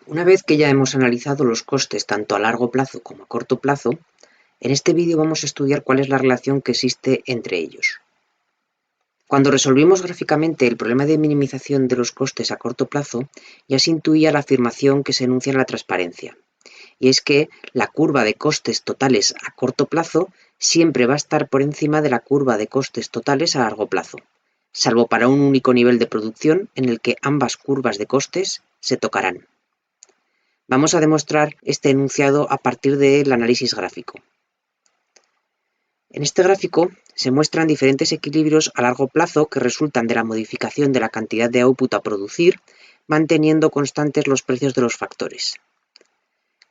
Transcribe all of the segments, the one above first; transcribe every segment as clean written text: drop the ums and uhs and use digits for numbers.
Una vez que ya hemos analizado los costes tanto a largo plazo como a corto plazo, en este vídeo vamos a estudiar cuál es la relación que existe entre ellos. Cuando resolvimos gráficamente el problema de minimización de los costes a corto plazo, ya se intuía la afirmación que se enuncia en la transparencia, y es que la curva de costes totales a corto plazo siempre va a estar por encima de la curva de costes totales a largo plazo, salvo para un único nivel de producción en el que ambas curvas de costes se tocarán. Vamos a demostrar este enunciado a partir del análisis gráfico. En este gráfico se muestran diferentes equilibrios a largo plazo que resultan de la modificación de la cantidad de output a producir, manteniendo constantes los precios de los factores.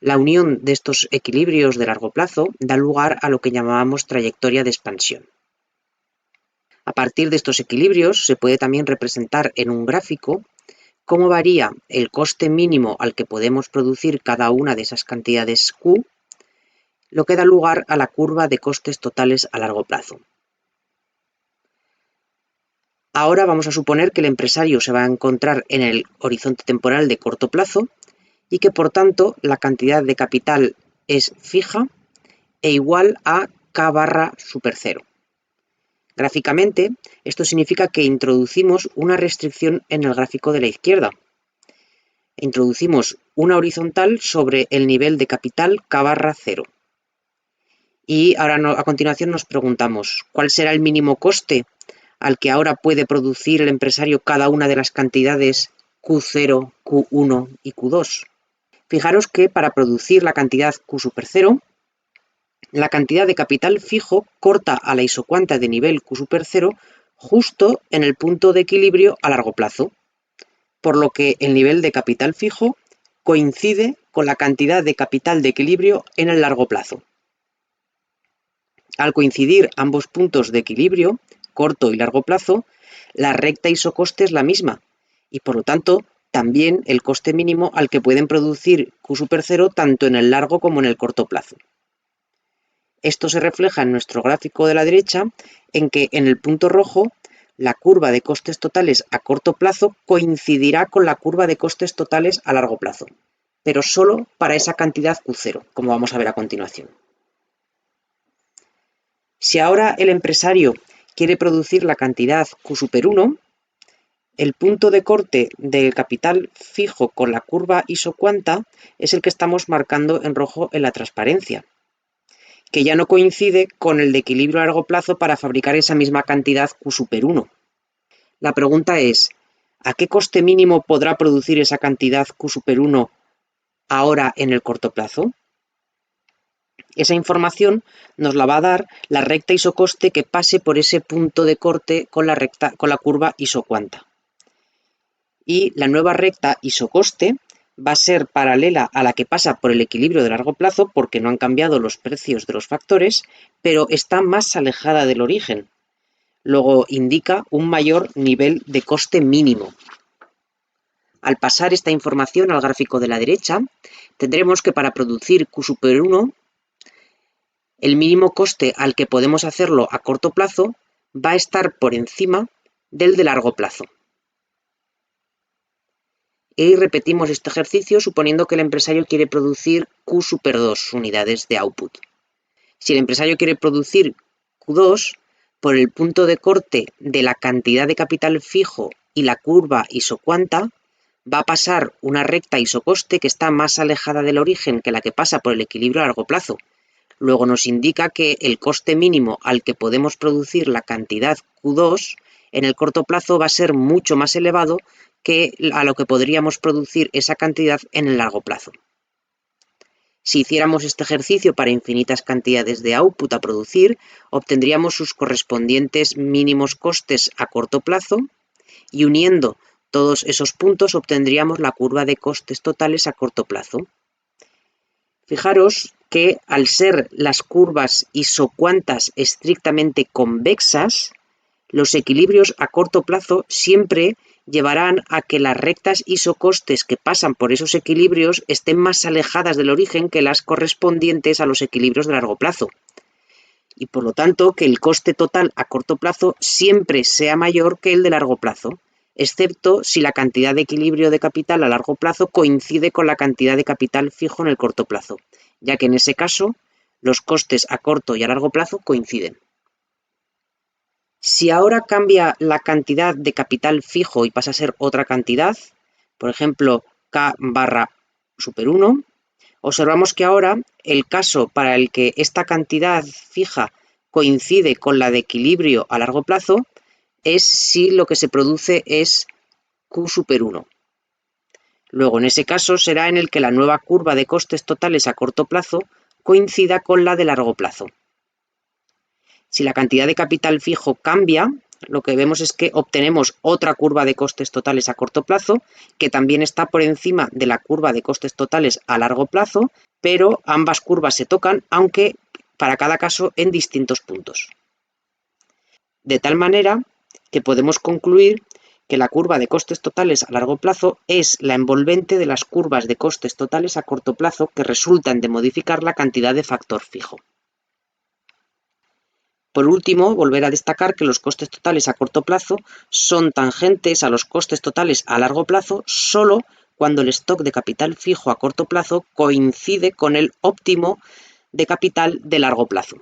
La unión de estos equilibrios de largo plazo da lugar a lo que llamábamos trayectoria de expansión. A partir de estos equilibrios se puede también representar en un gráfico cómo varía el coste mínimo al que podemos producir cada una de esas cantidades Q, lo que da lugar a la curva de costes totales a largo plazo. Ahora vamos a suponer que el empresario se va a encontrar en el horizonte temporal de corto plazo y que por tanto la cantidad de capital es fija e igual a K barra super cero. Gráficamente, esto significa que introducimos una restricción en el gráfico de la izquierda. Introducimos una horizontal sobre el nivel de capital K barra cero. Y ahora a continuación nos preguntamos, ¿cuál será el mínimo coste al que ahora puede producir el empresario cada una de las cantidades Q0, Q1 y Q2? Fijaros que para producir la cantidad Q super cero, la cantidad de capital fijo corta a la isocuanta de nivel Q super cero justo en el punto de equilibrio a largo plazo, por lo que el nivel de capital fijo coincide con la cantidad de capital de equilibrio en el largo plazo. Al coincidir ambos puntos de equilibrio, corto y largo plazo, la recta isocoste es la misma y por lo tanto también el coste mínimo al que pueden producir Q super cero tanto en el largo como en el corto plazo. Esto se refleja en nuestro gráfico de la derecha en que en el punto rojo la curva de costes totales a corto plazo coincidirá con la curva de costes totales a largo plazo, pero solo para esa cantidad Q0, como vamos a ver a continuación. Si ahora el empresario quiere producir la cantidad Q super 1, el punto de corte del capital fijo con la curva isocuanta es el que estamos marcando en rojo en la transparencia, que ya no coincide con el de equilibrio a largo plazo para fabricar esa misma cantidad Q super 1. La pregunta es, ¿a qué coste mínimo podrá producir esa cantidad Q super 1 ahora en el corto plazo? Esa información nos la va a dar la recta isocoste que pase por ese punto de corte con la curva isocuanta. Y la nueva recta isocoste va a ser paralela a la que pasa por el equilibrio de largo plazo porque no han cambiado los precios de los factores, pero está más alejada del origen. Luego indica un mayor nivel de coste mínimo. Al pasar esta información al gráfico de la derecha, tendremos que para producir Q super 1, el mínimo coste al que podemos hacerlo a corto plazo va a estar por encima del de largo plazo. Y repetimos este ejercicio suponiendo que el empresario quiere producir Q super 2 unidades de output. Si el empresario quiere producir Q2, por el punto de corte de la cantidad de capital fijo y la curva isocuanta, va a pasar una recta isocoste que está más alejada del origen que la que pasa por el equilibrio a largo plazo. Luego nos indica que el coste mínimo al que podemos producir la cantidad Q2 en el corto plazo va a ser mucho más elevado que a lo que podríamos producir esa cantidad en el largo plazo. Si hiciéramos este ejercicio para infinitas cantidades de output a producir, obtendríamos sus correspondientes mínimos costes a corto plazo y uniendo todos esos puntos obtendríamos la curva de costes totales a corto plazo. Fijaros que al ser las curvas isocuantas estrictamente convexas, los equilibrios a corto plazo siempre llevarán a que las rectas isocostes que pasan por esos equilibrios estén más alejadas del origen que las correspondientes a los equilibrios de largo plazo. Y por lo tanto que el coste total a corto plazo siempre sea mayor que el de largo plazo. excepto si la cantidad de equilibrio de capital a largo plazo coincide con la cantidad de capital fijo en el corto plazo, ya que en ese caso los costes a corto y a largo plazo coinciden. Si ahora cambia la cantidad de capital fijo y pasa a ser otra cantidad, por ejemplo, K barra super 1, observamos que ahora el caso para el que esta cantidad fija coincide con la de equilibrio a largo plazo es si lo que se produce es Q super 1. Luego, en ese caso, será en el que la nueva curva de costes totales a corto plazo coincida con la de largo plazo. Si la cantidad de capital fijo cambia, lo que vemos es que obtenemos otra curva de costes totales a corto plazo, que también está por encima de la curva de costes totales a largo plazo, pero ambas curvas se tocan, aunque para cada caso en distintos puntos. De tal manera que podemos concluir que la curva de costes totales a largo plazo es la envolvente de las curvas de costes totales a corto plazo que resultan de modificar la cantidad de factor fijo. Por último, volver a destacar que los costes totales a corto plazo son tangentes a los costes totales a largo plazo solo cuando el stock de capital fijo a corto plazo coincide con el óptimo de capital de largo plazo.